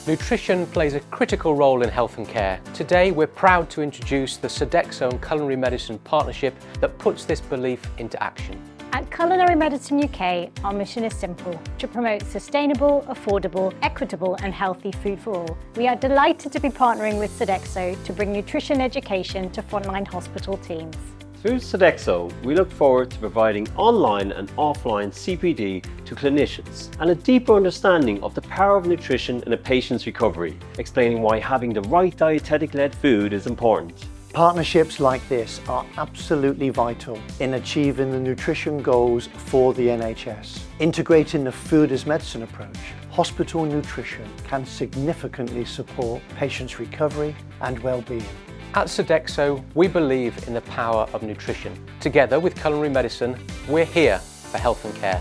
Nutrition plays a critical role in health and care. Today we're proud to introduce the Sodexo and Culinary Medicine partnership that puts this belief into action. At Culinary Medicine UK, our mission is simple: to promote sustainable, affordable, equitable and healthy food for all. We are delighted to be partnering with Sodexo to bring nutrition education to frontline hospital teams. Through Sodexo, we look forward to providing online and offline CPD to clinicians and a deeper understanding of the power of nutrition in a patient's recovery, explaining why having the right dietetic-led food is important. Partnerships like this are absolutely vital in achieving the nutrition goals for the NHS. Integrating the food as medicine approach, hospital nutrition can significantly support patients' recovery and well-being. At Sodexo, we believe in the power of nutrition. Together with Culinary Medicine, we're here for health and care.